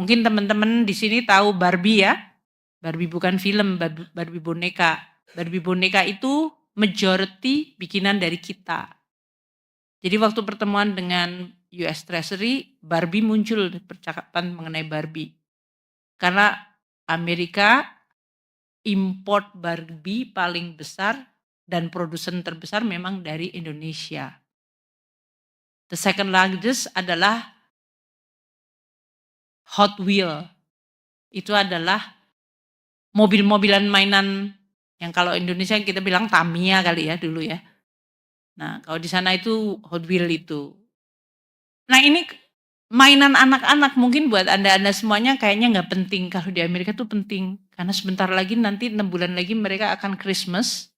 Mungkin teman-teman di sini tahu Barbie ya? Barbie bukan film, Barbie boneka. Barbie boneka itu majority bikinan dari kita. Jadi waktu pertemuan dengan US Treasury, Barbie muncul percakapan mengenai Barbie. Karena Amerika import Barbie paling besar dan produsen terbesar memang dari Indonesia. The second largest adalah Hot Wheel. Itu adalah mobil-mobilan mainan yang kalau Indonesia kita bilang Tamiya kali ya dulu ya. Nah, kalau di sana itu Hot Wheel itu. Nah, ini mainan anak-anak mungkin buat Anda-Anda semuanya kayaknya nggak penting. Kalau di Amerika tuh penting. Karena sebentar lagi nanti 6 bulan lagi mereka akan Christmas.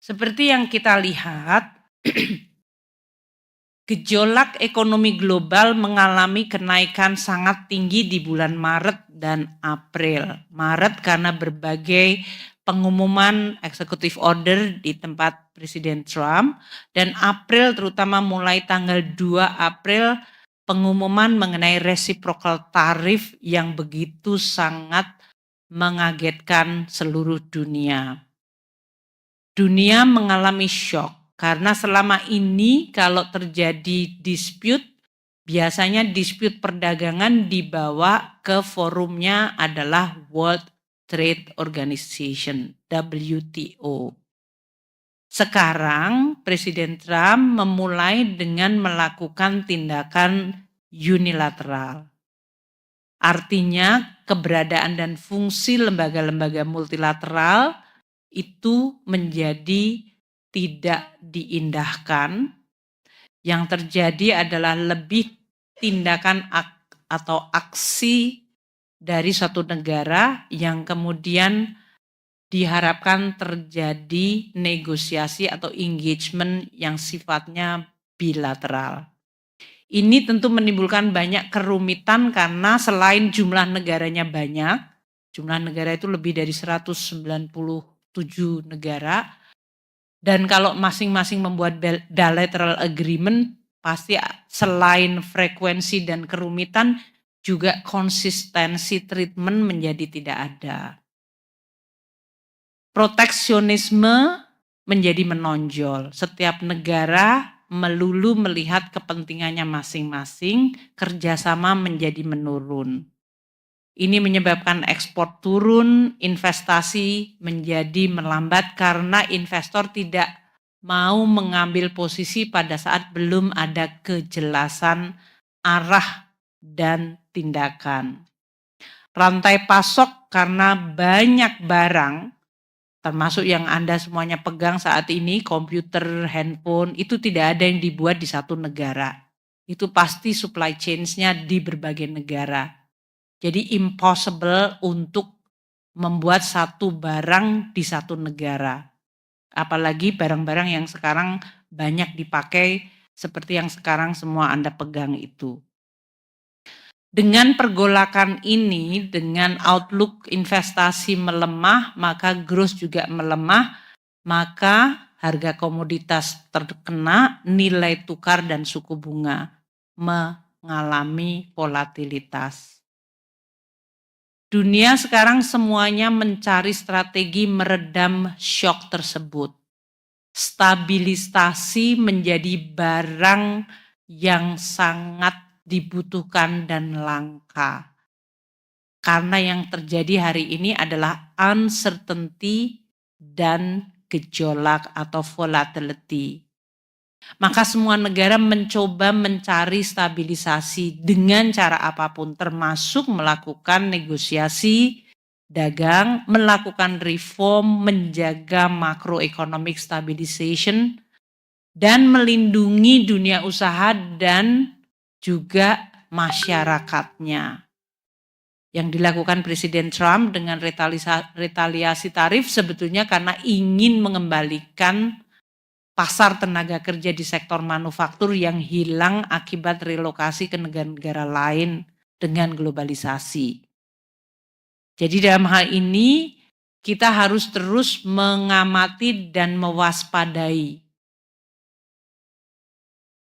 Seperti yang kita lihat, gejolak ekonomi global mengalami kenaikan sangat tinggi di bulan Maret dan April. Maret karena berbagai pengumuman executive order di tempat Presiden Trump, dan April terutama mulai tanggal 2 April pengumuman mengenai reciprocal tarif yang begitu sangat mengagetkan seluruh dunia. Dunia mengalami shock karena selama ini kalau terjadi dispute, biasanya dispute perdagangan dibawa ke forumnya adalah World Trade Organization, WTO. Sekarang Presiden Trump memulai dengan melakukan tindakan unilateral. Artinya keberadaan dan fungsi lembaga-lembaga multilateral itu menjadi tidak diindahkan. Yang terjadi adalah lebih tindakan atau aksi dari suatu negara yang kemudian diharapkan terjadi negosiasi atau engagement yang sifatnya bilateral. Ini tentu menimbulkan banyak kerumitan karena selain jumlah negaranya banyak, jumlah negara itu lebih dari 197 negara, dan kalau masing-masing membuat bilateral agreement, pasti selain frekuensi dan kerumitan, juga konsistensi treatment menjadi tidak ada. Proteksionisme menjadi menonjol. Setiap negara melulu melihat kepentingannya masing-masing, kerjasama menjadi menurun. Ini menyebabkan ekspor turun, investasi menjadi melambat karena investor tidak mau mengambil posisi pada saat belum ada kejelasan arah dan tindakan. Rantai pasok karena banyak barang, termasuk yang Anda semuanya pegang saat ini, komputer, handphone, itu tidak ada yang dibuat di satu negara. Itu pasti supply chain-nya di berbagai negara. Jadi impossible untuk membuat satu barang di satu negara. Apalagi barang-barang yang sekarang banyak dipakai seperti yang sekarang semua Anda pegang itu. Dengan pergolakan ini, dengan outlook investasi melemah, maka growth juga melemah, maka harga komoditas terkena, nilai tukar dan suku bunga mengalami volatilitas. Dunia sekarang semuanya mencari strategi meredam shock tersebut. Stabilisasi menjadi barang yang sangat dibutuhkan dan langka. Karena yang terjadi hari ini adalah uncertainty dan gejolak atau volatility. Maka semua negara mencoba mencari stabilisasi dengan cara apapun, termasuk melakukan negosiasi dagang, melakukan reform, menjaga macroeconomic stabilization, dan melindungi dunia usaha dan juga masyarakatnya. Yang dilakukan Presiden Trump dengan retaliasi tarif sebetulnya karena ingin mengembalikan pasar tenaga kerja di sektor manufaktur yang hilang akibat relokasi ke negara-negara lain dengan globalisasi. Jadi dalam hal ini kita harus terus mengamati dan mewaspadai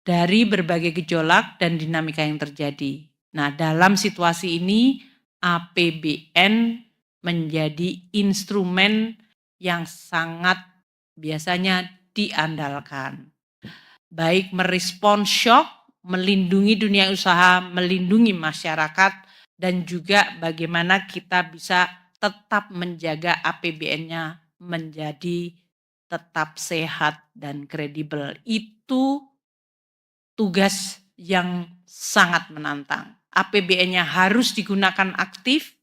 dari berbagai gejolak dan dinamika yang terjadi. Nah, dalam situasi ini APBN menjadi instrumen yang sangat biasanya diandalkan. Baik merespon shock, melindungi dunia usaha, melindungi masyarakat, dan juga bagaimana kita bisa tetap menjaga APBN-nya menjadi tetap sehat dan kredibel. Itu tugas yang sangat menantang. APBN-nya harus digunakan aktif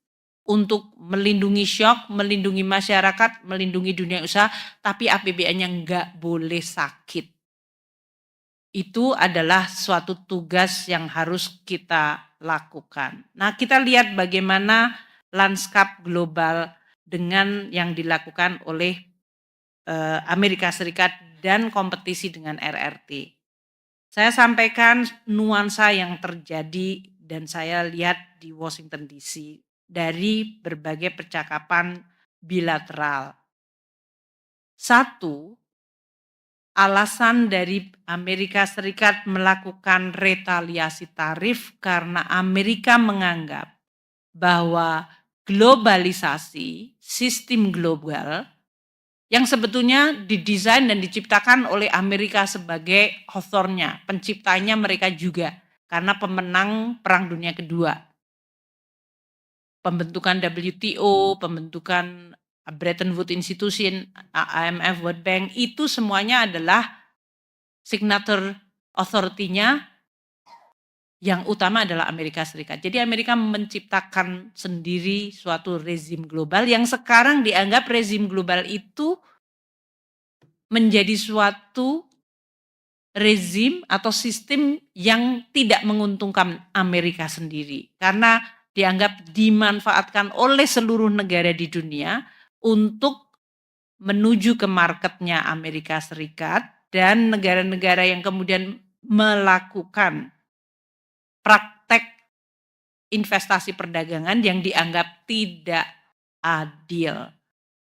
untuk melindungi shock, melindungi masyarakat, melindungi dunia usaha, tapi APBN-nya nggak boleh sakit. Itu adalah suatu tugas yang harus kita lakukan. Nah, kita lihat bagaimana lanskap global dengan yang dilakukan oleh Amerika Serikat dan kompetisi dengan RRT. Saya sampaikan nuansa yang terjadi dan saya lihat di Washington DC dari berbagai percakapan bilateral. Satu, alasan dari Amerika Serikat melakukan retaliasi tarif karena Amerika menganggap bahwa globalisasi, sistem global yang sebetulnya didesain dan diciptakan oleh Amerika sebagai authornya, penciptanya mereka juga karena pemenang Perang Dunia Kedua. Pembentukan WTO, pembentukan Bretton Woods Institution, IMF, World Bank, itu semuanya adalah signature authority-nya yang utama adalah Amerika Serikat. Jadi Amerika menciptakan sendiri suatu rezim global yang sekarang dianggap rezim global itu menjadi suatu rezim atau sistem yang tidak menguntungkan Amerika sendiri. Karena dianggap dimanfaatkan oleh seluruh negara di dunia untuk menuju ke marketnya Amerika Serikat dan negara-negara yang kemudian melakukan praktek investasi perdagangan yang dianggap tidak adil.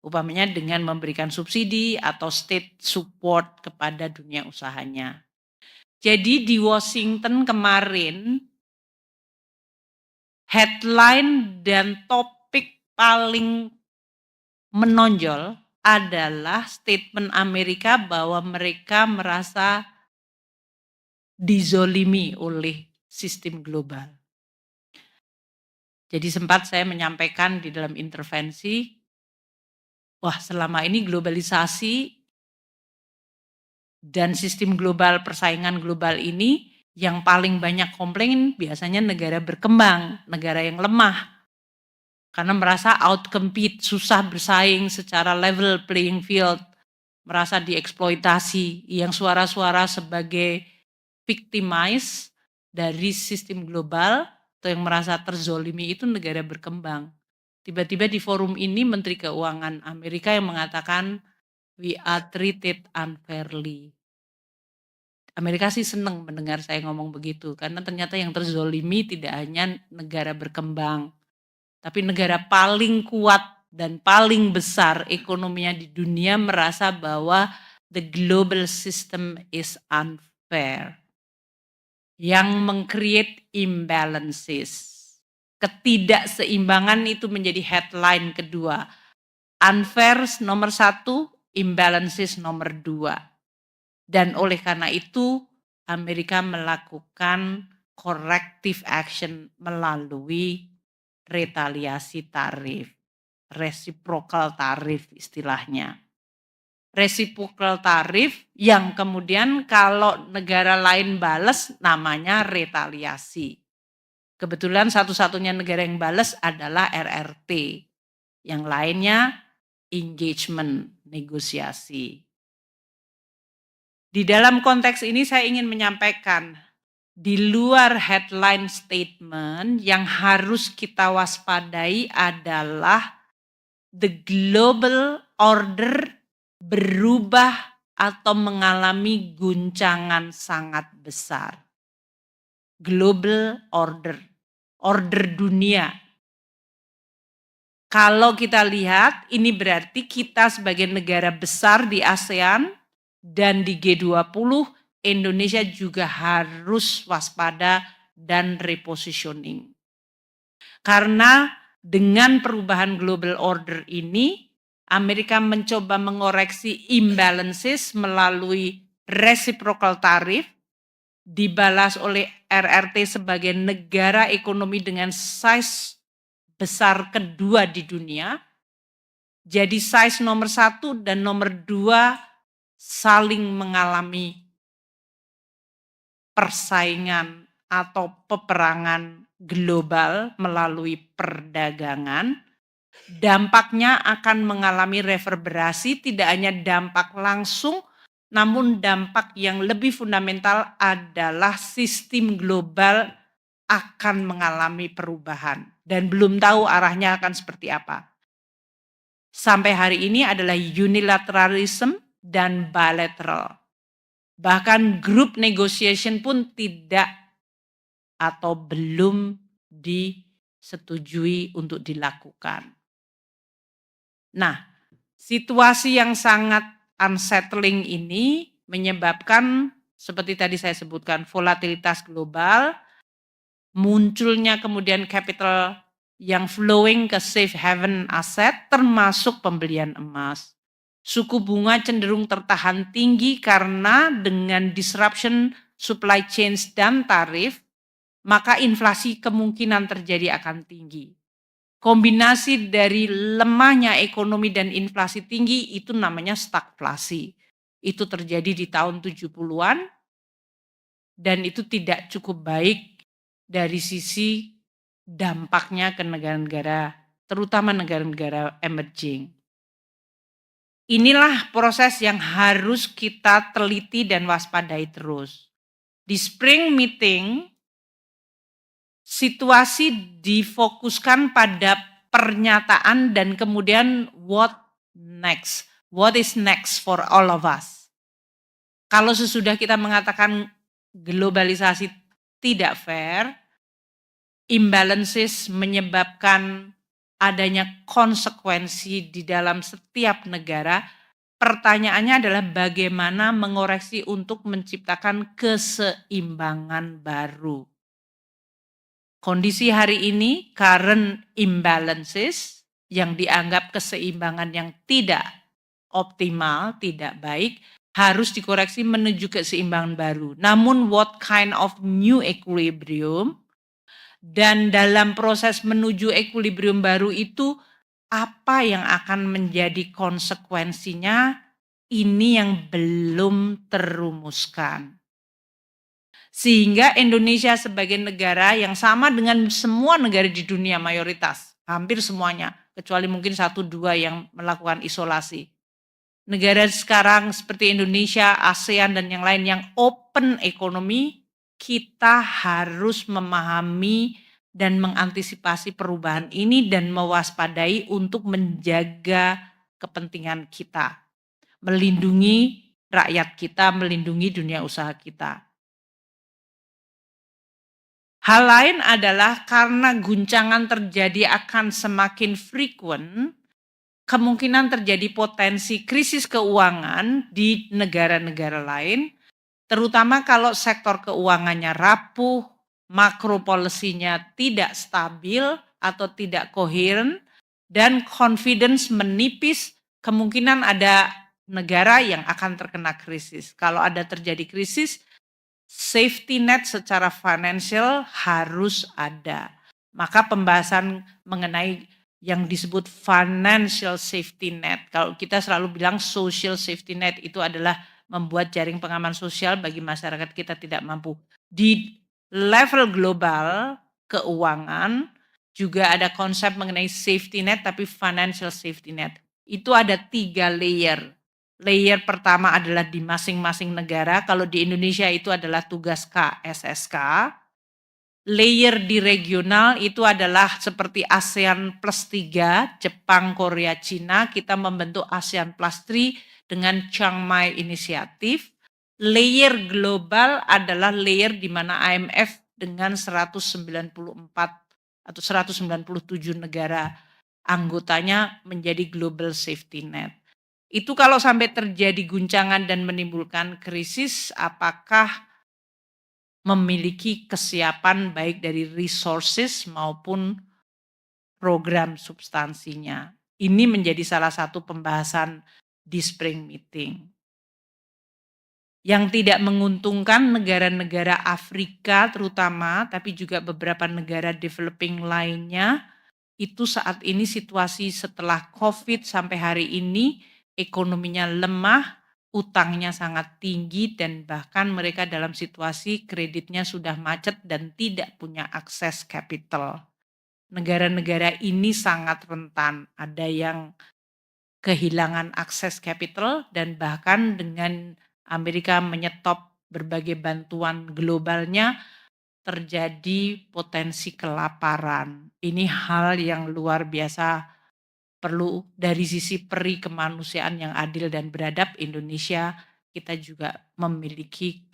Umpamanya dengan memberikan subsidi atau state support kepada dunia usahanya. Jadi di Washington kemarin headline dan topik paling menonjol adalah statement Amerika bahwa mereka merasa dizolimi oleh sistem global. Jadi sempat saya menyampaikan di dalam intervensi, wah selama ini globalisasi dan sistem global, persaingan global ini yang paling banyak komplain biasanya negara berkembang, negara yang lemah. Karena merasa out-compete, susah bersaing secara level playing field, merasa dieksploitasi, yang suara-suara sebagai victimize dari sistem global atau yang merasa terzolimi itu negara berkembang. Tiba-tiba di forum ini Menteri Keuangan Amerika yang mengatakan we are treated unfairly. Amerika sih senang mendengar saya ngomong begitu karena ternyata yang terzolimi tidak hanya negara berkembang, tapi negara paling kuat dan paling besar ekonominya di dunia merasa bahwa the global system is unfair. Yang meng-create imbalances. Ketidakseimbangan itu menjadi headline kedua. Unfair nomor 1, imbalances nomor 2. Dan oleh karena itu Amerika melakukan corrective action melalui retaliasi tarif, reciprocal tarif istilahnya. Reciprocal tarif yang kemudian kalau negara lain bales namanya retaliasi. Kebetulan satu-satunya negara yang bales adalah RRT. Yang lainnya engagement, negosiasi. Di dalam konteks ini saya ingin menyampaikan di luar headline statement yang harus kita waspadai adalah the global order berubah atau mengalami guncangan sangat besar. Global order, order dunia. Kalau kita lihat, ini berarti kita sebagai negara besar di ASEAN dan di G20, Indonesia juga harus waspada dan repositioning. Karena dengan perubahan global order ini, Amerika mencoba mengoreksi imbalances melalui reciprocal tariff, dibalas oleh RRT sebagai negara ekonomi dengan size besar kedua di dunia. Jadi size nomor 1 dan nomor 2 saling mengalami persaingan atau peperangan global melalui perdagangan. Dampaknya akan mengalami reverberasi, tidak hanya dampak langsung, namun dampak yang lebih fundamental adalah sistem global akan mengalami perubahan. Dan belum tahu arahnya akan seperti apa. Sampai hari ini adalah unilateralism dan bilateral. Bahkan group negotiation pun tidak atau belum disetujui untuk dilakukan. Nah, situasi yang sangat unsettling ini menyebabkan seperti tadi saya sebutkan volatilitas global, munculnya kemudian capital yang flowing ke safe haven aset termasuk pembelian emas. Suku bunga cenderung tertahan tinggi karena dengan disruption supply chains dan tarif, maka inflasi kemungkinan terjadi akan tinggi. Kombinasi dari lemahnya ekonomi dan inflasi tinggi itu namanya stagflasi. Itu terjadi di tahun 70-an dan itu tidak cukup baik dari sisi dampaknya ke negara-negara, terutama negara-negara emerging. Inilah proses yang harus kita teliti dan waspadai terus. Di spring meeting, situasi difokuskan pada pernyataan dan kemudian what next, what is next for all of us. Kalau sesudah kita mengatakan globalisasi tidak fair, imbalances menyebabkan adanya konsekuensi di dalam setiap negara, pertanyaannya adalah bagaimana mengoreksi untuk menciptakan keseimbangan baru. Kondisi hari ini, current imbalances, yang dianggap keseimbangan yang tidak optimal, tidak baik, harus dikoreksi menuju keseimbangan baru. Namun what kind of new equilibrium, dan dalam proses menuju equilibrium baru itu, apa yang akan menjadi konsekuensinya, ini yang belum terumuskan. Sehingga Indonesia sebagai negara yang sama dengan semua negara di dunia mayoritas, hampir semuanya, kecuali mungkin 1-2 yang melakukan isolasi. Negara sekarang seperti Indonesia, ASEAN dan yang lain yang open ekonomi, kita harus memahami dan mengantisipasi perubahan ini dan mewaspadai untuk menjaga kepentingan kita, melindungi rakyat kita, melindungi dunia usaha kita. Hal lain adalah karena guncangan terjadi akan semakin frequent, kemungkinan terjadi potensi krisis keuangan di negara-negara lain, terutama kalau sektor keuangannya rapuh, makro policy-nya tidak stabil atau tidak koheren, dan confidence menipis, kemungkinan ada negara yang akan terkena krisis. Kalau ada terjadi krisis, safety net secara financial harus ada. Maka pembahasan mengenai yang disebut financial safety net, kalau kita selalu bilang social safety net, itu adalah membuat jaring pengaman sosial bagi masyarakat kita tidak mampu. Di level global keuangan juga ada konsep mengenai safety net, tapi financial safety net. Itu ada 3 layer. Layer pertama adalah di masing-masing negara, kalau di Indonesia itu adalah tugas KSSK. Layer di regional itu adalah seperti ASEAN plus 3, Jepang, Korea, Cina, kita membentuk ASEAN plus 3 dengan Chiang Mai Initiative. Layer global adalah layer di mana IMF dengan 194 atau 197 negara anggotanya menjadi global safety net. Itu kalau sampai terjadi guncangan dan menimbulkan krisis, apakah memiliki kesiapan baik dari resources maupun program substansinya. Ini menjadi salah satu pembahasan di spring meeting. Yang tidak menguntungkan negara-negara Afrika terutama, tapi juga beberapa negara developing lainnya, itu saat ini situasi setelah COVID sampai hari ini, ekonominya lemah, utangnya sangat tinggi, dan bahkan mereka dalam situasi kreditnya sudah macet dan tidak punya akses capital. Negara-negara ini sangat rentan, ada yang kehilangan akses capital dan bahkan dengan Amerika menyetop berbagai bantuan globalnya terjadi potensi kelaparan. Ini hal yang luar biasa perlu dari sisi peri kemanusiaan yang adil dan beradab. Indonesia kita juga memiliki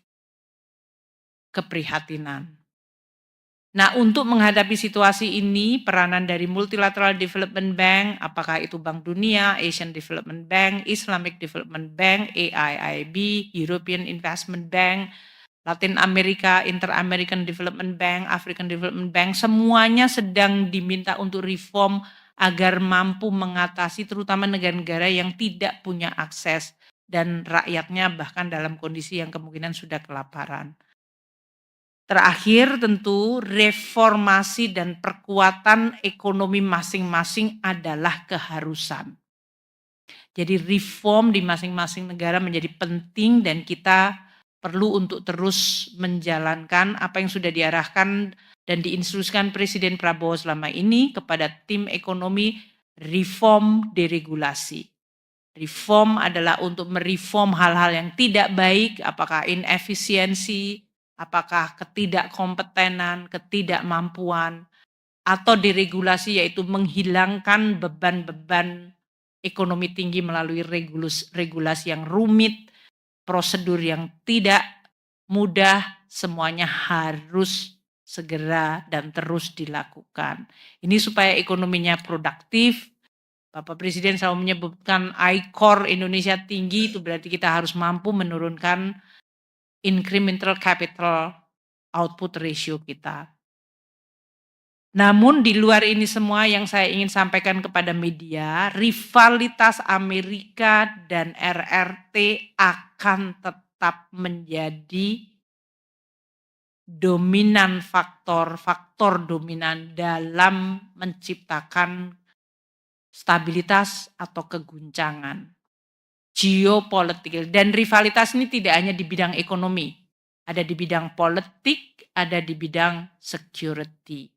keprihatinan. Nah, untuk menghadapi situasi ini, peranan dari Multilateral Development Bank, apakah itu Bank Dunia, Asian Development Bank, Islamic Development Bank, AIIB, European Investment Bank, Latin America, Inter-American Development Bank, African Development Bank, semuanya sedang diminta untuk reform agar mampu mengatasi terutama negara-negara yang tidak punya akses dan rakyatnya bahkan dalam kondisi yang kemungkinan sudah kelaparan. Terakhir tentu reformasi dan perkuatan ekonomi masing-masing adalah keharusan. Jadi reform di masing-masing negara menjadi penting dan kita perlu untuk terus menjalankan apa yang sudah diarahkan dan diinstruksikan Presiden Prabowo selama ini kepada tim ekonomi reform deregulasi. Reform adalah untuk mereform hal-hal yang tidak baik, apakah inefisiensi, apakah ketidakkompetenan, ketidakmampuan, atau deregulasi yaitu menghilangkan beban-beban ekonomi tinggi melalui regulasi yang rumit, prosedur yang tidak mudah, semuanya harus segera dan terus dilakukan. Ini supaya ekonominya produktif. Bapak Presiden selalu menyebutkan I-Core Indonesia tinggi, itu berarti kita harus mampu menurunkan incremental capital output ratio kita. Namun di luar ini semua yang saya ingin sampaikan kepada media, rivalitas Amerika dan RRT akan tetap menjadi dominan faktor dominan dalam menciptakan stabilitas atau keguncangan geopolitik. Dan rivalitas ini tidak hanya di bidang ekonomi, ada di bidang politik, ada di bidang security.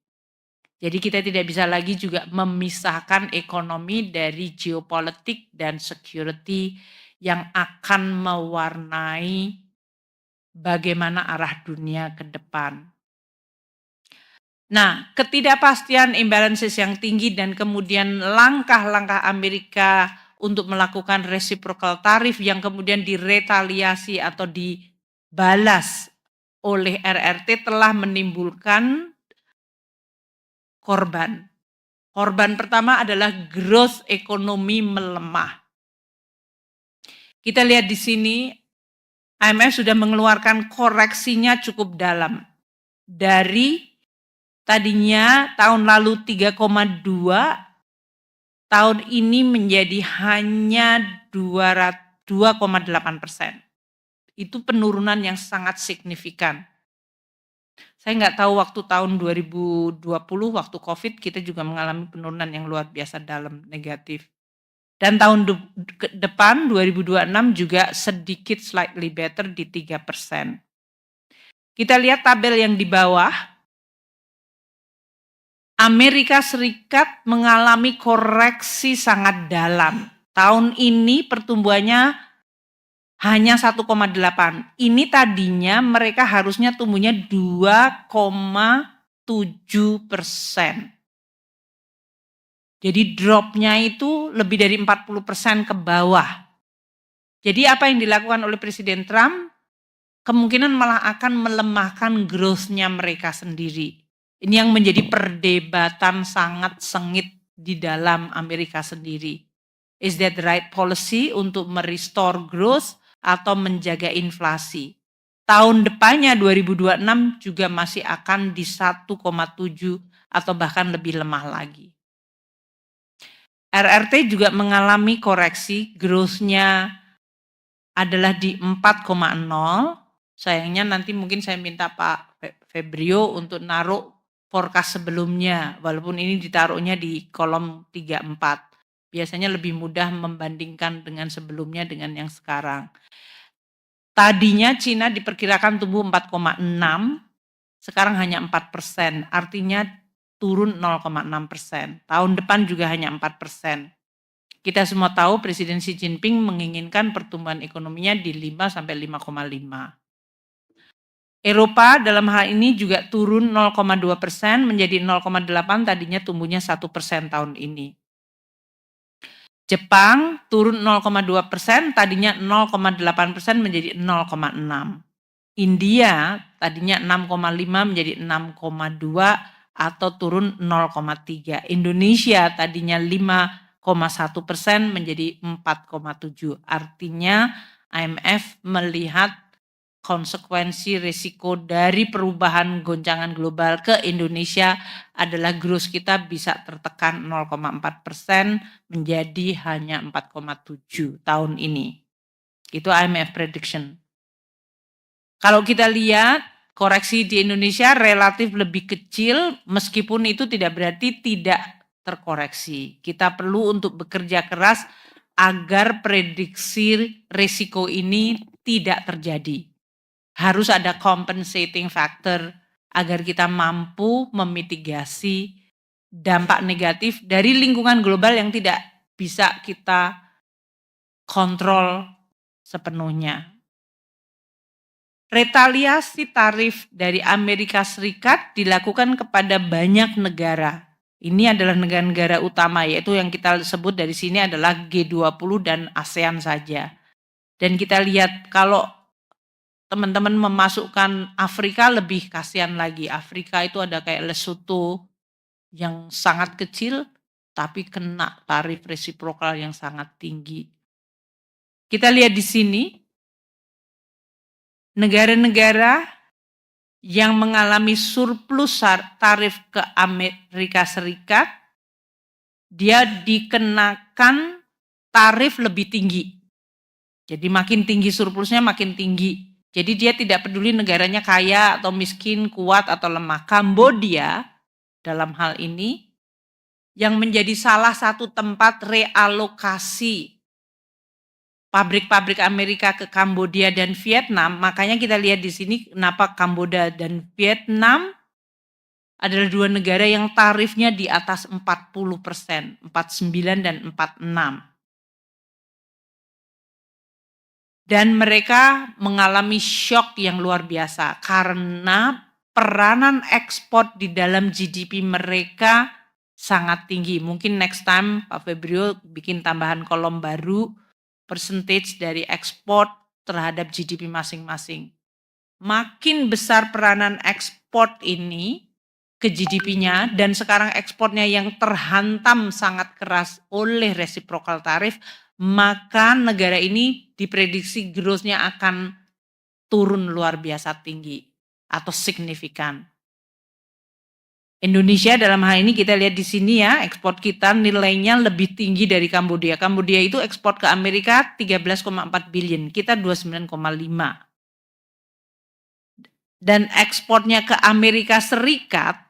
Jadi kita tidak bisa lagi juga memisahkan ekonomi dari geopolitik dan security yang akan mewarnai bagaimana arah dunia ke depan. Nah, ketidakpastian imbalances yang tinggi dan kemudian langkah-langkah Amerika untuk melakukan reciprocal tarif yang kemudian diretaliasi atau dibalas oleh RRT telah menimbulkan korban. Korban pertama adalah growth ekonomi melemah. Kita lihat di sini, IMF sudah mengeluarkan koreksinya cukup dalam. Dari tadinya tahun lalu 3,2, tahun ini menjadi hanya 2,8%. Itu penurunan yang sangat signifikan. Saya nggak tahu waktu tahun 2020, waktu COVID, kita juga mengalami penurunan yang luar biasa dalam negatif. Dan tahun depan 2026 juga sedikit slightly better di 3%. Kita lihat tabel yang di bawah. Amerika Serikat mengalami koreksi sangat dalam. Tahun ini pertumbuhannya hanya 1,8. Ini tadinya mereka harusnya tumbuhnya 2,7%. Jadi dropnya itu lebih dari 40% ke bawah. Jadi apa yang dilakukan oleh Presiden Trump kemungkinan malah akan melemahkan growth-nya mereka sendiri. Ini yang menjadi perdebatan sangat sengit di dalam Amerika sendiri. Is that the right policy untuk merestore growth atau menjaga inflasi? tahun depannya 2026 juga masih akan di 1,7 atau bahkan lebih lemah lagi. RRT juga mengalami koreksi, growth-nya adalah di 4,0. Sayangnya nanti mungkin saya minta Pak Febrio untuk naruh forecast sebelumnya, walaupun ini ditaruhnya di kolom 34. Biasanya lebih mudah membandingkan dengan sebelumnya dengan yang sekarang. Tadinya Cina diperkirakan tumbuh 4,6, sekarang hanya 4%, artinya turun 0,6%. Tahun depan juga hanya 4%. Kita semua tahu Presiden Xi Jinping menginginkan pertumbuhan ekonominya di 5 sampai 5,5. Eropa dalam hal ini juga turun 0,2% menjadi 0,8, tadinya tumbuhnya 1% tahun ini. Jepang turun 0,2%, tadinya 0,8% menjadi 0,6. India tadinya 6,5 menjadi 6,2 atau turun 0,3. Indonesia tadinya 5,1% menjadi 4,7. Artinya IMF melihat konsekuensi risiko dari perubahan goncangan global ke Indonesia adalah growth kita bisa tertekan 0,4% menjadi hanya 4,7 tahun ini. Itu IMF prediction. Kalau kita lihat koreksi di Indonesia relatif lebih kecil, meskipun itu tidak berarti tidak terkoreksi. Kita perlu untuk bekerja keras agar prediksi risiko ini tidak terjadi. Harus ada compensating factor agar kita mampu memitigasi dampak negatif dari lingkungan global yang tidak bisa kita kontrol sepenuhnya. Retaliasi tarif dari Amerika Serikat dilakukan kepada banyak negara. Ini adalah negara-negara utama, yaitu yang kita sebut dari sini adalah G20 dan ASEAN saja. Dan kita lihat kalau teman-teman memasukkan Afrika lebih kasihan lagi. Afrika itu ada kayak Lesotho yang sangat kecil tapi kena tarif resiprokal yang sangat tinggi. Kita lihat di sini negara-negara yang mengalami surplus tarif ke Amerika Serikat, dia dikenakan tarif lebih tinggi. Jadi makin tinggi surplusnya makin tinggi. Jadi dia tidak peduli negaranya kaya atau miskin, kuat atau lemah. Kambodia dalam hal ini yang menjadi salah satu tempat realokasi pabrik-pabrik Amerika ke Kambodia dan Vietnam. Makanya kita lihat di sini kenapa Kambodia dan Vietnam adalah dua negara yang tarifnya di atas 40%, 49 dan 46. Dan mereka mengalami shock yang luar biasa karena peranan ekspor di dalam GDP mereka sangat tinggi. Mungkin next time Pak Febrio bikin tambahan kolom baru, percentage dari ekspor terhadap GDP masing-masing. Makin besar peranan ekspor ini ke GDP-nya dan sekarang ekspornya yang terhantam sangat keras oleh reciprocal tarif, maka negara ini diprediksi growth-nya akan turun luar biasa tinggi atau signifikan. Indonesia dalam hal ini kita lihat di sini ya, ekspor kita nilainya lebih tinggi dari Kambodia. Kambodia itu ekspor ke Amerika 13,4 billion, kita 29,5. Dan ekspornya ke Amerika Serikat,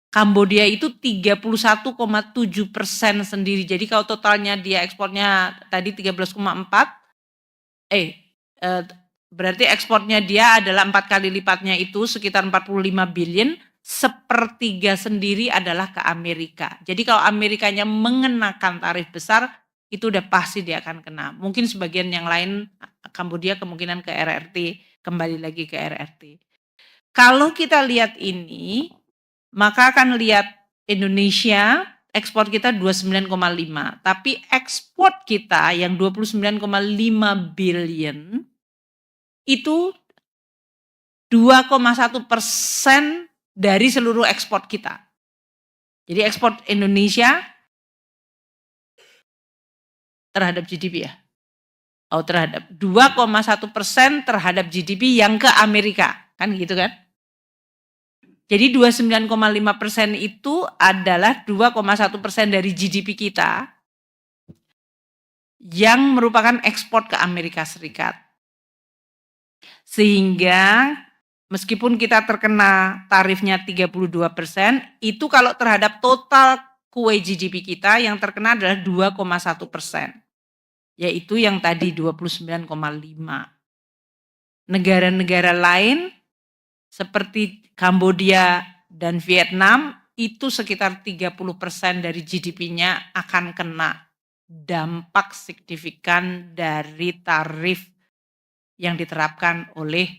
Kambodia itu 31,7% sendiri. Jadi kalau totalnya dia ekspornya tadi 13,4, berarti ekspornya dia adalah 4 kali lipatnya itu sekitar 45 billion, sepertiga sendiri adalah ke Amerika. Jadi kalau Amerikanya mengenakan tarif besar, itu udah pasti dia akan kena. Mungkin sebagian yang lain Kambodia kemungkinan ke RRT, kembali lagi ke RRT. Kalau kita lihat ini, maka akan lihat Indonesia ekspor kita 29,5, tapi ekspor kita yang 29,5 billion itu 2,1% dari seluruh ekspor kita. Jadi ekspor Indonesia terhadap GDP ya. terhadap 2,1% terhadap GDP yang ke Amerika, kan gitu kan? Jadi 29,5% itu adalah 2,1% dari GDP kita yang merupakan ekspor ke Amerika Serikat. Sehingga meskipun kita terkena tarifnya 32%, itu kalau terhadap total kue GDP kita yang terkena adalah 2,1%. Yaitu yang tadi 29,5. Negara-negara lain seperti Kambodia dan Vietnam itu sekitar 30% dari GDP-nya akan kena dampak signifikan dari tarif yang diterapkan oleh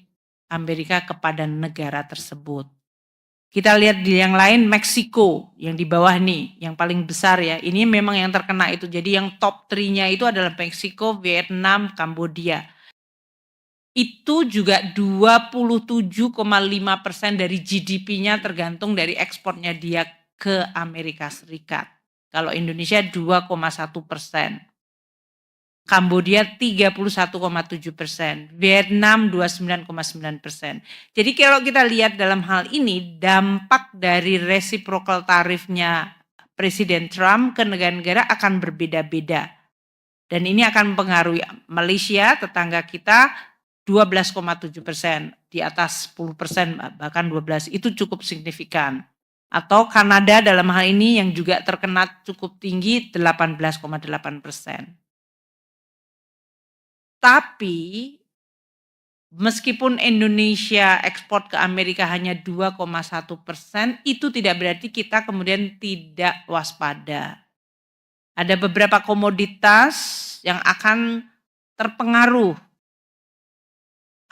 Amerika kepada negara tersebut. Kita lihat di yang lain, Meksiko yang di bawah nih, yang paling besar ya. Ini memang yang terkena itu. Jadi yang top 3-nya itu adalah Meksiko, Vietnam, Kambodia. Itu juga 27,5% dari GDP-nya tergantung dari ekspornya dia ke Amerika Serikat. Kalau Indonesia 2,1%. Kambodia 31,7%, Vietnam 29,9%. Jadi kalau kita lihat dalam hal ini, dampak dari reciprocal tarifnya Presiden Trump ke negara-negara akan berbeda-beda. Dan ini akan mempengaruhi Malaysia, tetangga kita, 12,7%, di atas 10%, bahkan 12%, itu cukup signifikan. Atau Kanada dalam hal ini yang juga terkena cukup tinggi, 18,8%. Tapi meskipun Indonesia ekspor ke Amerika hanya 2,1%, itu tidak berarti kita kemudian tidak waspada. Ada beberapa komoditas yang akan terpengaruh.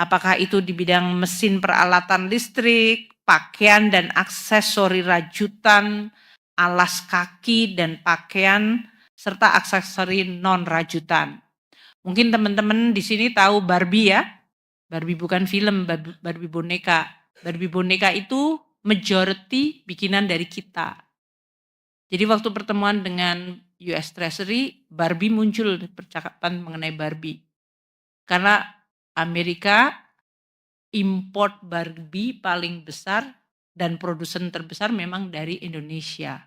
Apakah itu di bidang mesin peralatan listrik, pakaian dan aksesori rajutan, alas kaki dan pakaian, serta aksesori non-rajutan. Mungkin teman-teman di sini tahu Barbie ya. Barbie bukan film, Barbie boneka. Barbie boneka itu majority bikinan dari kita. Jadi waktu pertemuan dengan US Treasury, Barbie muncul percakapan mengenai Barbie. Karena Amerika import Barbie paling besar dan produsen terbesar memang dari Indonesia.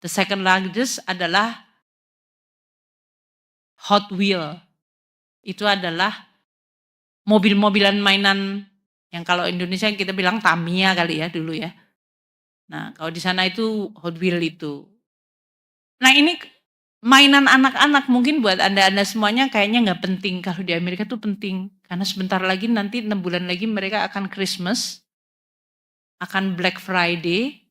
The second largest adalah Hot Wheel. Itu adalah mobil-mobilan mainan yang kalau Indonesia kita bilang Tamiya kali ya dulu ya. Nah, kalau di sana itu Hot Wheel itu. Nah, ini mainan anak-anak mungkin buat Anda semuanya kayaknya nggak penting. Kalau di Amerika tuh penting. Karena sebentar lagi nanti 6 bulan lagi mereka akan Christmas, akan Black Friday,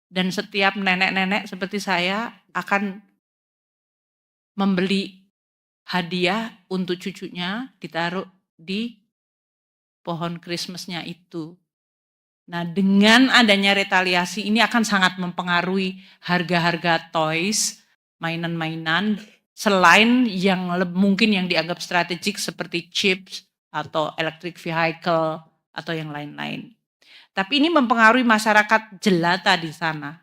dan setiap nenek-nenek seperti saya akan membeli hadiah untuk cucunya ditaruh di pohon Christmasnya itu. Nah, dengan adanya retaliasi ini akan sangat mempengaruhi harga-harga toys, mainan-mainan, selain yang mungkin yang dianggap strategik seperti chips atau electric vehicle atau yang lain-lain. Tapi ini mempengaruhi masyarakat jelata di sana.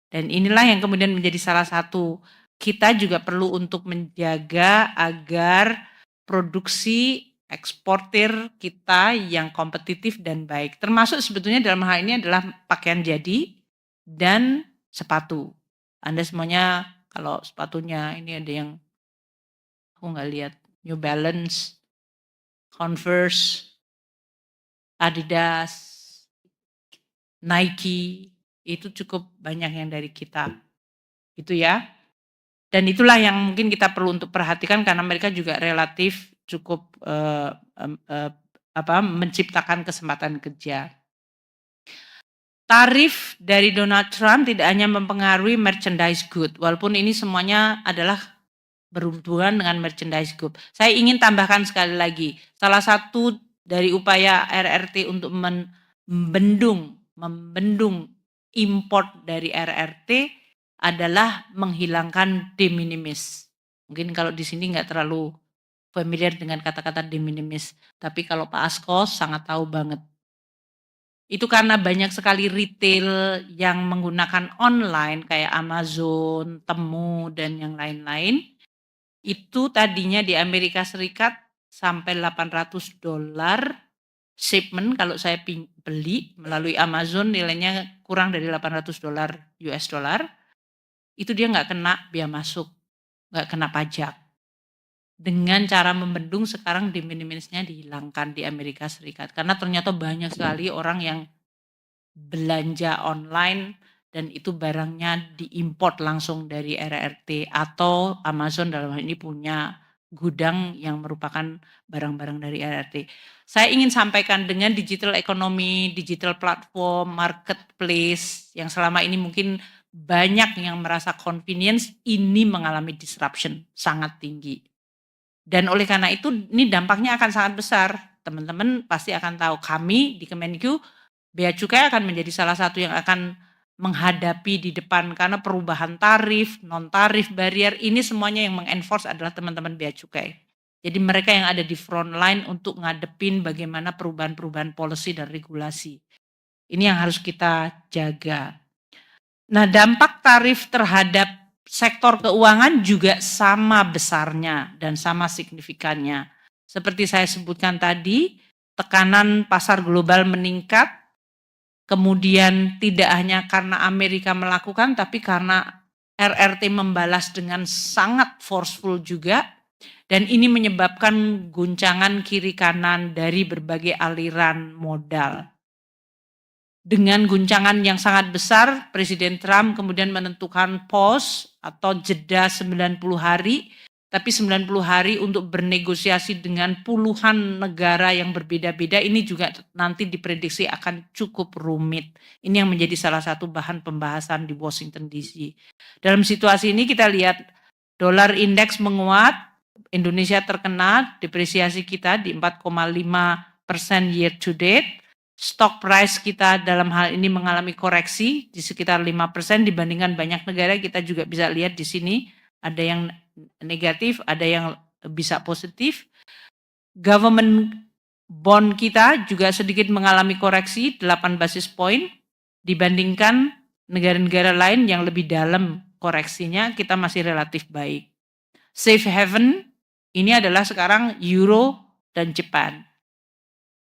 Dan inilah yang kemudian menjadi salah satu kita juga perlu untuk menjaga agar produksi eksportir kita yang kompetitif dan baik. Termasuk sebetulnya dalam hal ini adalah pakaian jadi dan sepatu. Anda semuanya kalau sepatunya ini ada yang aku nggak lihat, New Balance, Converse, Adidas, Nike, itu cukup banyak yang dari kita. Gitu ya. Dan itulah yang mungkin kita perlu untuk perhatikan karena mereka juga relatif cukup menciptakan kesempatan kerja. Tarif dari Donald Trump tidak hanya mempengaruhi merchandise good, walaupun ini semuanya adalah berhubungan dengan merchandise good. Saya ingin tambahkan sekali lagi, salah satu dari upaya RRT untuk membendung import dari RRT adalah menghilangkan de minimis. Mungkin kalau di sini nggak terlalu familiar dengan kata-kata de minimis, tapi kalau Pak Askos sangat tahu banget. Itu karena banyak sekali retail yang menggunakan online kayak Amazon, Temu, dan yang lain-lain. Itu tadinya di Amerika Serikat sampai $800 shipment kalau saya beli melalui Amazon nilainya kurang dari $800 US dollar, itu dia nggak kena bea masuk, nggak kena pajak. Dengan cara membendung sekarang de minimisnya dihilangkan di Amerika Serikat karena ternyata banyak sekali orang yang belanja online dan itu barangnya diimport langsung dari RRT atau Amazon dalam hal ini punya gudang yang merupakan barang-barang dari RRT. Saya ingin sampaikan dengan digital economy, digital platform, marketplace yang selama ini mungkin banyak yang merasa convenience ini mengalami disruption sangat tinggi. Dan oleh karena itu ini dampaknya akan sangat besar. Teman-teman pasti akan tahu kami di Kemenq bea cukai akan menjadi salah satu yang akan menghadapi di depan karena perubahan tarif, non tarif, barrier ini semuanya yang mengenforce adalah teman-teman bea cukai. Jadi mereka yang ada di front line untuk ngadepin bagaimana perubahan-perubahan policy dan regulasi. Ini yang harus kita jaga. Nah, dampak tarif terhadap sektor keuangan juga sama besarnya dan sama signifikannya. Seperti saya sebutkan tadi, tekanan pasar global meningkat, kemudian tidak hanya karena Amerika melakukan, tapi karena RRT membalas dengan sangat forceful juga, dan ini menyebabkan guncangan kiri kanan dari berbagai aliran modal. Dengan guncangan yang sangat besar, Presiden Trump kemudian menentukan pause atau jeda 90 hari, tapi 90 hari untuk bernegosiasi dengan puluhan negara yang berbeda-beda ini juga nanti diprediksi akan cukup rumit. Ini yang menjadi salah satu bahan pembahasan di Washington DC. Dalam situasi ini kita lihat dolar indeks menguat, Indonesia terkena, depresiasi kita di 4,5% year to date. Stock price kita dalam hal ini mengalami koreksi di sekitar 5% dibandingkan banyak negara. Kita juga bisa lihat di sini ada yang negatif, ada yang bisa positif. Government bond kita juga sedikit mengalami koreksi 8 basis point dibandingkan negara-negara lain yang lebih dalam koreksinya, kita masih relatif baik. Safe haven ini adalah sekarang Euro dan Jepang.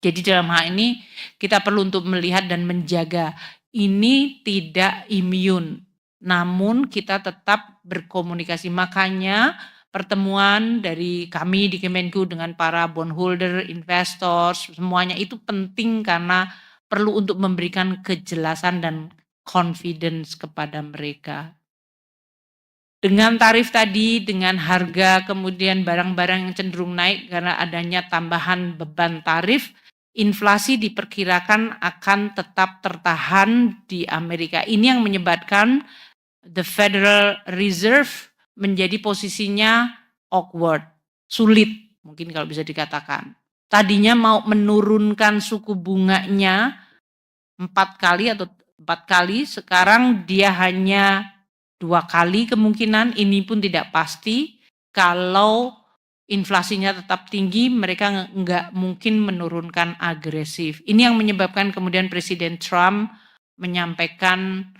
Jadi dalam hal ini kita perlu untuk melihat dan menjaga ini tidak imun, namun kita tetap berkomunikasi. Makanya pertemuan dari kami di Kemenq dengan para bondholder, investors, semuanya itu penting karena perlu untuk memberikan kejelasan dan confidence kepada mereka. Dengan tarif tadi, dengan harga kemudian barang-barang yang cenderung naik karena adanya tambahan beban tarif, inflasi diperkirakan akan tetap tertahan di Amerika. Ini yang menyebabkan the Federal Reserve menjadi posisinya awkward, sulit mungkin kalau bisa dikatakan. Tadinya mau menurunkan suku bunganya 4 kali, sekarang dia hanya 2 kali kemungkinan, ini pun tidak pasti. Kalau inflasinya tetap tinggi, mereka nggak mungkin menurunkan agresif. Ini yang menyebabkan kemudian Presiden Trump menyampaikan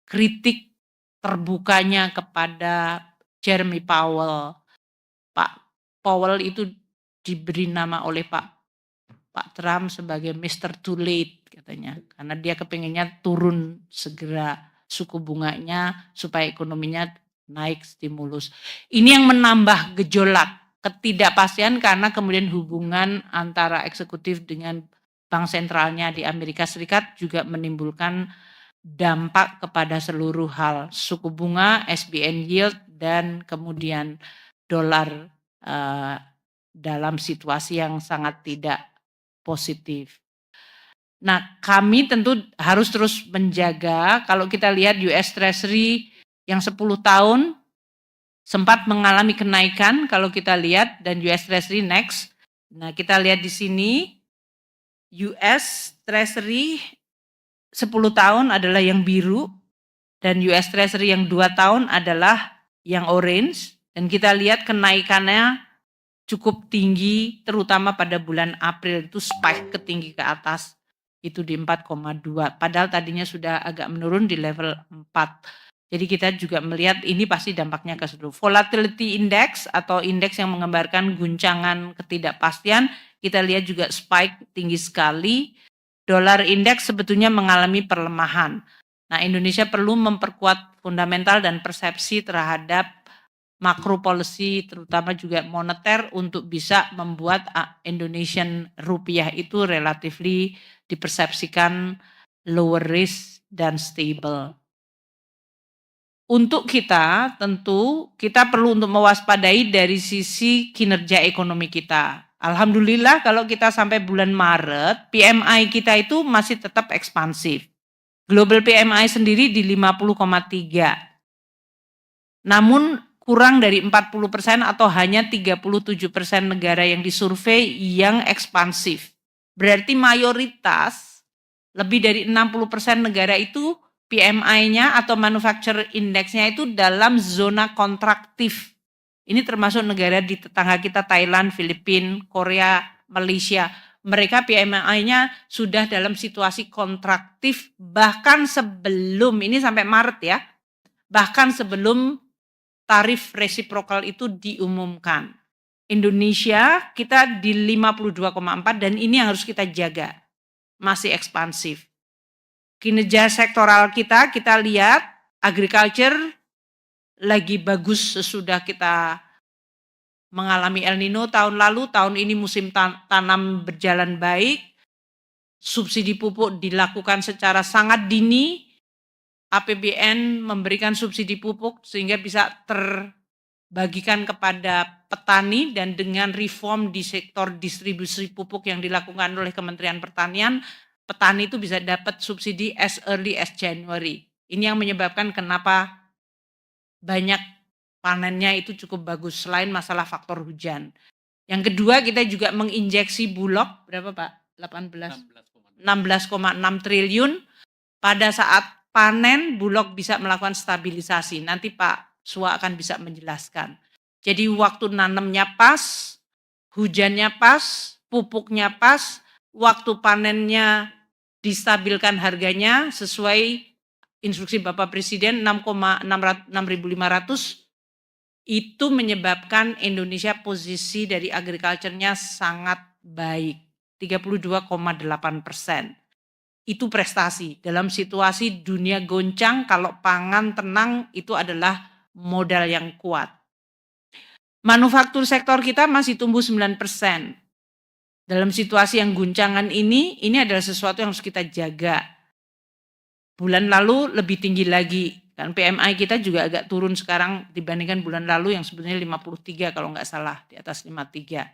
kritik terbukanya kepada Jeremy Powell. Pak Powell itu diberi nama oleh Pak Trump sebagai Mr. Too Late katanya, karena dia kepengennya turun segera suku bunganya supaya ekonominya naik stimulus. Ini yang menambah gejolak ketidakpastian karena kemudian hubungan antara eksekutif dengan bank sentralnya di Amerika Serikat juga menimbulkan dampak kepada seluruh hal, suku bunga, SBN yield, dan kemudian dolar dalam situasi yang sangat tidak positif. Nah, kami tentu harus terus menjaga. Kalau kita lihat US Treasury yang 10 tahun sempat mengalami kenaikan kalau kita lihat, dan US Treasury next. Nah, kita lihat di sini US Treasury 10 tahun adalah yang biru dan US Treasury yang 2 tahun adalah yang orange, dan kita lihat kenaikannya cukup tinggi terutama pada bulan April itu spike ke tinggi ke atas itu di 4,2 padahal tadinya sudah agak menurun di level 4. Jadi kita juga melihat ini pasti dampaknya ke seluruh. Volatility index atau indeks yang menggambarkan guncangan ketidakpastian, kita lihat juga spike tinggi sekali. Dolar indeks sebetulnya mengalami perlemahan. Nah, Indonesia perlu memperkuat fundamental dan persepsi terhadap makro policy, terutama juga moneter, untuk bisa membuat Indonesian rupiah itu relatively dipersepsikan lower risk dan stable. Untuk kita, tentu kita perlu untuk mewaspadai dari sisi kinerja ekonomi kita. Alhamdulillah kalau kita sampai bulan Maret, PMI kita itu masih tetap ekspansif. Global PMI sendiri di 50,3. Namun kurang dari 40% atau hanya 37% negara yang disurvei yang ekspansif. Berarti mayoritas, lebih dari 60% negara itu PMI-nya atau manufacturer index-nya itu dalam zona kontraktif. Ini termasuk negara di tetangga kita, Thailand, Filipina, Korea, Malaysia. Mereka PMI-nya sudah dalam situasi kontraktif bahkan sebelum, ini sampai Maret ya, bahkan sebelum tarif reciprocal itu diumumkan. Indonesia kita di 52,4 dan ini yang harus kita jaga, masih ekspansif. Kinerja sektoral kita lihat agriculture lagi bagus sesudah kita mengalami El Nino tahun lalu, tahun ini musim tanam berjalan baik, subsidi pupuk dilakukan secara sangat dini, APBN memberikan subsidi pupuk sehingga bisa terbagikan kepada petani, dan dengan reform di sektor distribusi pupuk yang dilakukan oleh Kementerian Pertanian, petani itu bisa dapat subsidi as early as January. Ini yang menyebabkan kenapa banyak panennya itu cukup bagus selain masalah faktor hujan. Yang kedua, kita juga menginjeksi Bulog berapa Pak? 16,6 triliun. Pada saat panen Bulog bisa melakukan stabilisasi. Nanti Pak Sua akan bisa menjelaskan. Jadi waktu nanamnya pas, hujannya pas, pupuknya pas, waktu panennya distabilkan harganya sesuai instruksi Bapak Presiden 6.500, itu menyebabkan Indonesia posisi dari agriculture-nya sangat baik, 32,8%. Itu prestasi dalam situasi dunia goncang. Kalau pangan tenang itu adalah modal yang kuat. Manufaktur sektor kita masih tumbuh 9%. Dalam situasi yang guncangan ini adalah sesuatu yang harus kita jaga. Bulan lalu lebih tinggi lagi, kan PMI kita juga agak turun sekarang dibandingkan bulan lalu yang sebenarnya 53 kalau nggak salah, di atas 53.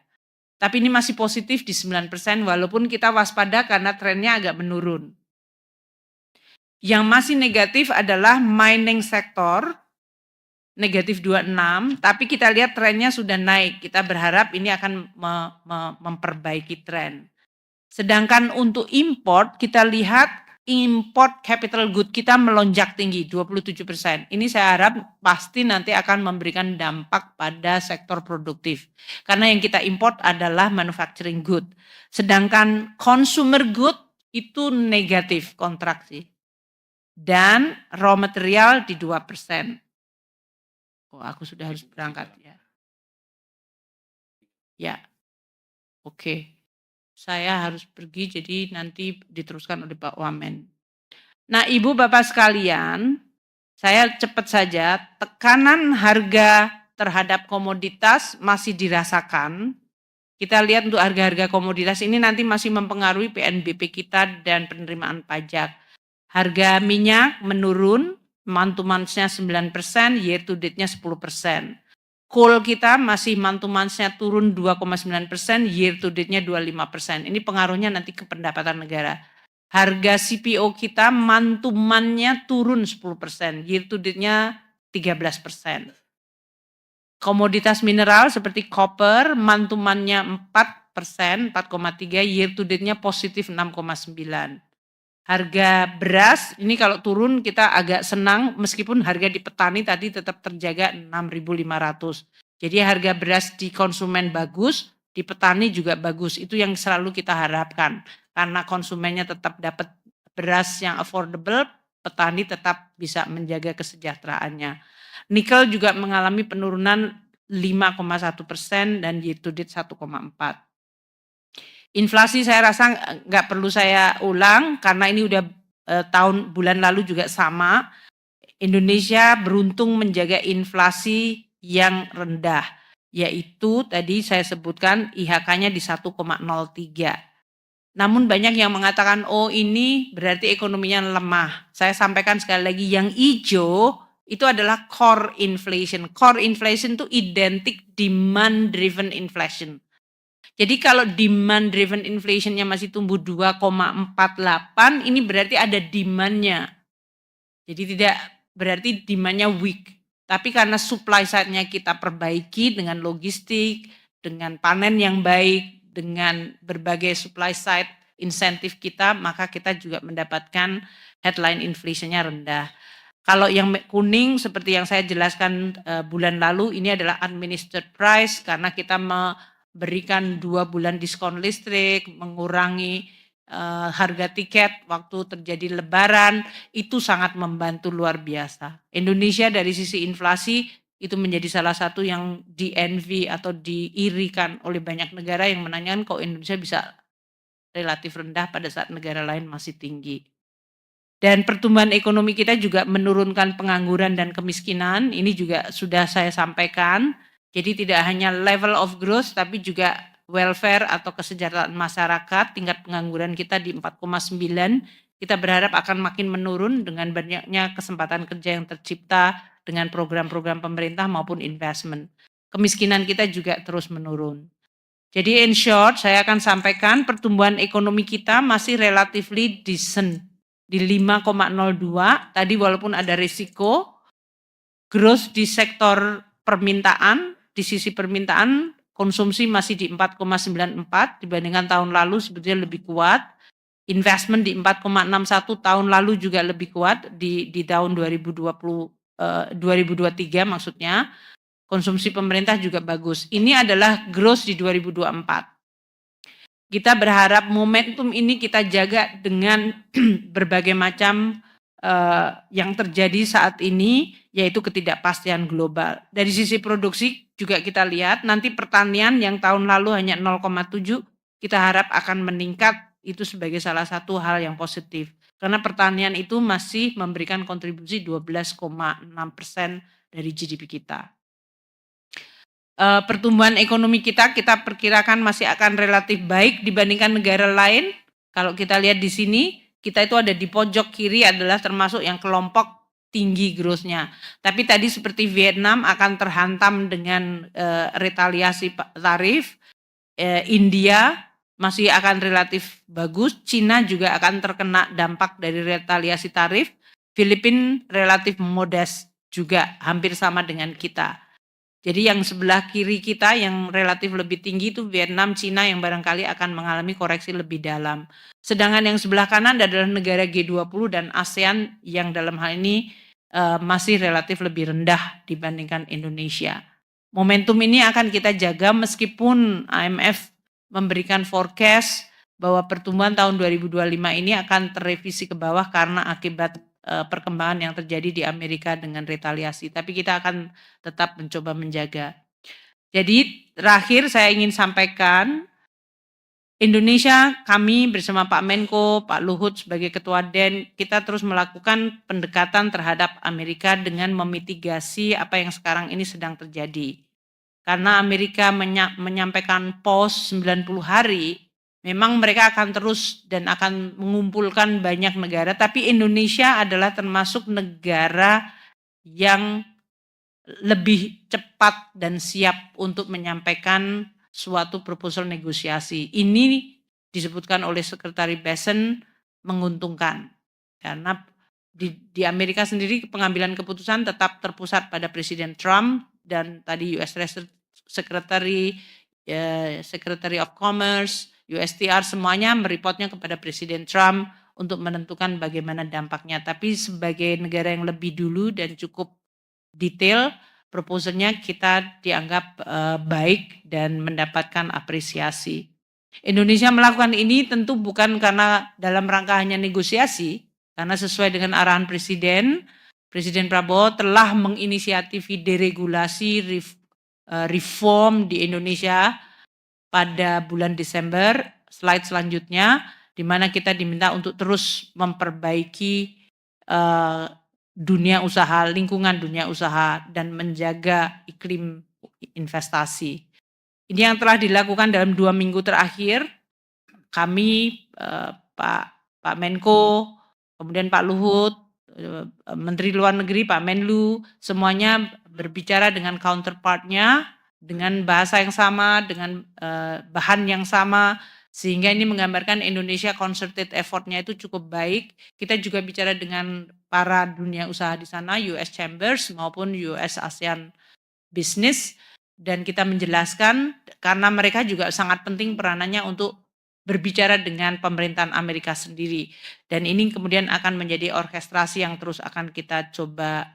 Tapi ini masih positif di 9% walaupun kita waspada karena trennya agak menurun. Yang masih negatif adalah mining sektor, negatif 26, tapi kita lihat trennya sudah naik. Kita berharap ini akan memperbaiki tren. Sedangkan untuk import, kita lihat import capital good kita melonjak tinggi, 27%. Ini saya harap pasti nanti akan memberikan dampak pada sektor produktif. Karena yang kita import adalah manufacturing good. Sedangkan consumer good itu negatif, kontraksi. Dan raw material di 2%. Oh, aku sudah harus berangkat ya. Ya, oke. Saya harus pergi, jadi nanti diteruskan oleh Pak Wamen. Nah, Ibu Bapak sekalian, saya cepat saja, tekanan harga terhadap komoditas masih dirasakan. Kita lihat untuk harga-harga komoditas ini nanti masih mempengaruhi PNBP kita dan penerimaan pajak. Harga minyak menurun, month to month-nya 9%, year to date-nya 10%. Coal kita masih month to month-nya turun 2,9%, year to date-nya 25%. Ini pengaruhnya nanti ke pendapatan negara. Harga CPO kita month to month-nya turun 10%, year to date-nya 13%. Komoditas mineral seperti copper, month to month-nya 4%, 4,3, year to date-nya positif 6,9. Harga beras ini kalau turun kita agak senang, meskipun harga di petani tadi tetap terjaga 6.500. Jadi harga beras di konsumen bagus, di petani juga bagus. Itu yang selalu kita harapkan. Karena konsumennya tetap dapat beras yang affordable, petani tetap bisa menjaga kesejahteraannya. Nikel juga mengalami penurunan 5,1% dan year to date 1,4. Inflasi saya rasa nggak perlu saya ulang karena ini udah bulan lalu juga sama. Indonesia beruntung menjaga inflasi yang rendah, yaitu tadi saya sebutkan IHK-nya di 1,03. Namun banyak yang mengatakan, oh ini berarti ekonominya lemah. Saya sampaikan sekali lagi, yang hijau itu adalah core inflation. Core inflation itu identik demand driven inflation. Jadi kalau demand driven inflationnya masih tumbuh 2,48, ini berarti ada demand-nya. Jadi tidak berarti demand-nya weak. Tapi karena supply side-nya kita perbaiki dengan logistik, dengan panen yang baik, dengan berbagai supply side insentif kita, maka kita juga mendapatkan headline inflation-nya rendah. Kalau yang kuning seperti yang saya jelaskan bulan lalu, ini adalah administered price karena kita berikan 2 bulan diskon listrik, mengurangi harga tiket waktu terjadi lebaran, itu sangat membantu luar biasa. Indonesia dari sisi inflasi itu menjadi salah satu yang di-envy atau diirikan oleh banyak negara yang menanyakan kok Indonesia bisa relatif rendah pada saat negara lain masih tinggi. Dan pertumbuhan ekonomi kita juga menurunkan pengangguran dan kemiskinan, ini juga sudah saya sampaikan. Jadi tidak hanya level of growth tapi juga welfare atau kesejahteraan masyarakat, tingkat pengangguran kita di 4,9, kita berharap akan makin menurun dengan banyaknya kesempatan kerja yang tercipta dengan program-program pemerintah maupun investment. Kemiskinan kita juga terus menurun. Jadi in short, saya akan sampaikan pertumbuhan ekonomi kita masih relatively decent di 5,02. Tadi walaupun ada risiko, growth di sektor permintaan, di sisi permintaan konsumsi masih di 4,94 dibandingkan tahun lalu sebetulnya lebih kuat. Investment di 4,61 tahun lalu juga lebih kuat di tahun 2023 maksudnya. Konsumsi pemerintah juga bagus. Ini adalah growth di 2024. Kita berharap momentum ini kita jaga dengan berbagai macam yang terjadi saat ini, yaitu ketidakpastian global. Dari sisi produksi juga kita lihat, nanti pertanian yang tahun lalu hanya 0,7, kita harap akan meningkat, itu sebagai salah satu hal yang positif. Karena pertanian itu masih memberikan kontribusi 12,6% dari GDP kita. Pertumbuhan ekonomi kita perkirakan masih akan relatif baik dibandingkan negara lain. Kalau kita lihat di sini, kita itu ada di pojok kiri adalah termasuk yang kelompok tinggi growth-nya. Tapi tadi seperti Vietnam akan terhantam dengan retaliasi tarif. India masih akan relatif bagus. Cina juga akan terkena dampak dari retaliasi tarif. Filipina relatif modest juga hampir sama dengan kita. Jadi yang sebelah kiri kita yang relatif lebih tinggi itu Vietnam, Cina yang barangkali akan mengalami koreksi lebih dalam. Sedangkan yang sebelah kanan adalah negara G20 dan ASEAN yang dalam hal ini masih relatif lebih rendah dibandingkan Indonesia. Momentum ini akan kita jaga meskipun IMF memberikan forecast bahwa pertumbuhan tahun 2025 ini akan terrevisi ke bawah karena akibat perkembangan yang terjadi di Amerika dengan retaliasi. Tapi kita akan tetap mencoba menjaga. Jadi terakhir saya ingin sampaikan, Indonesia kami bersama Pak Menko, Pak Luhut sebagai Ketua DEN, kita terus melakukan pendekatan terhadap Amerika dengan memitigasi apa yang sekarang ini sedang terjadi. Karena Amerika menyampaikan pause 90 hari, memang mereka akan terus dan akan mengumpulkan banyak negara, tapi Indonesia adalah termasuk negara yang lebih cepat dan siap untuk menyampaikan suatu proposal negosiasi. Ini disebutkan oleh Sekretari Bessent menguntungkan, karena di Amerika sendiri pengambilan keputusan tetap terpusat pada Presiden Trump dan tadi US Secretary of Commerce, USTR semuanya mereportnya kepada Presiden Trump untuk menentukan bagaimana dampaknya. Tapi sebagai negara yang lebih dulu dan cukup detail, proposalnya kita dianggap baik dan mendapatkan apresiasi. Indonesia melakukan ini tentu bukan karena dalam rangka hanya negosiasi, Karena sesuai dengan arahan Presiden Prabowo telah menginisiatifi deregulasi reform di Indonesia pada bulan Desember. Slide selanjutnya, di mana kita diminta untuk terus memperbaiki dunia usaha, lingkungan dunia usaha, dan menjaga iklim investasi. Ini yang telah dilakukan dalam 2 minggu terakhir. Kami, Pak Menko, kemudian Pak Luhut, Menteri Luar Negeri, Pak Menlu, semuanya berbicara dengan counterpart-nya, dengan bahasa yang sama, dengan bahan yang sama, sehingga ini menggambarkan Indonesia concerted effort-nya itu cukup baik. Kita juga bicara dengan para dunia usaha di sana, US Chambers maupun US ASEAN Business, dan kita menjelaskan karena mereka juga sangat penting peranannya untuk berbicara dengan pemerintahan Amerika sendiri. Dan ini kemudian akan menjadi orkestrasi yang terus akan kita coba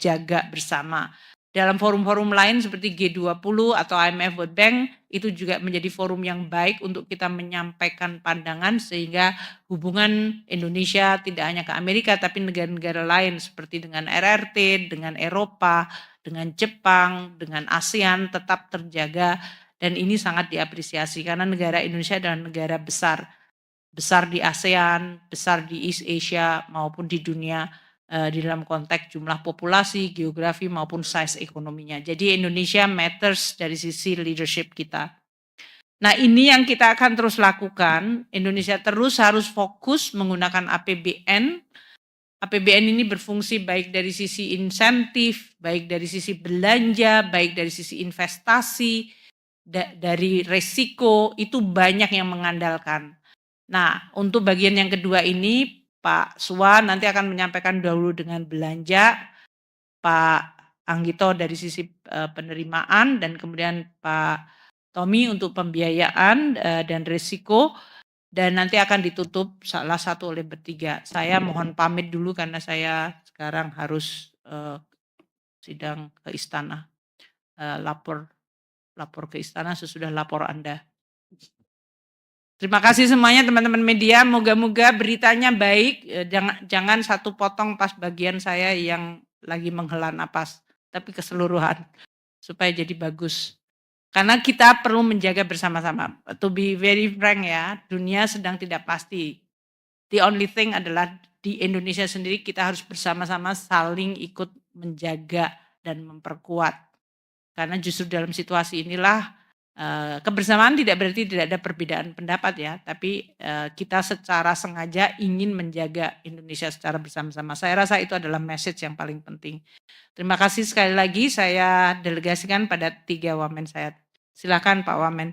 jaga bersama. Dalam forum-forum lain seperti G20 atau IMF World Bank, itu juga menjadi forum yang baik untuk kita menyampaikan pandangan sehingga hubungan Indonesia tidak hanya ke Amerika tapi negara-negara lain seperti dengan RRT, dengan Eropa, dengan Jepang, dengan ASEAN tetap terjaga, dan ini sangat diapresiasi karena negara Indonesia adalah negara besar di ASEAN, besar di East Asia maupun di dunia di dalam konteks jumlah populasi, geografi maupun size ekonominya. Jadi Indonesia matters dari sisi leadership kita. Nah, ini yang kita akan terus lakukan. Indonesia terus harus fokus menggunakan APBN. APBN ini berfungsi baik dari sisi insentif, baik dari sisi belanja, baik dari sisi investasi, dari resiko, itu banyak yang mengandalkan. Nah, untuk bagian yang kedua ini Pak Suwan nanti akan menyampaikan dahulu dengan belanja, Pak Anggito dari sisi penerimaan, dan kemudian Pak Tommy untuk pembiayaan dan risiko, dan nanti akan ditutup salah satu oleh bertiga. Saya mohon pamit dulu karena saya sekarang harus sidang ke istana, lapor ke istana sesudah lapor Anda. Terima kasih semuanya teman-teman media, moga-moga beritanya baik, jangan satu potong pas bagian saya yang lagi menghela napas, tapi keseluruhan supaya jadi bagus. Karena kita perlu menjaga bersama-sama. To be very frank ya, dunia sedang tidak pasti. The only thing adalah di Indonesia sendiri kita harus bersama-sama saling ikut menjaga dan memperkuat. Karena justru dalam situasi inilah kebersamaan tidak berarti tidak ada perbedaan pendapat ya, tapi kita secara sengaja ingin menjaga Indonesia secara bersama-sama. Saya rasa itu adalah message yang paling penting. Terima kasih sekali lagi, saya delegasikan pada 3 wamen saya. Silakan Pak Wamen.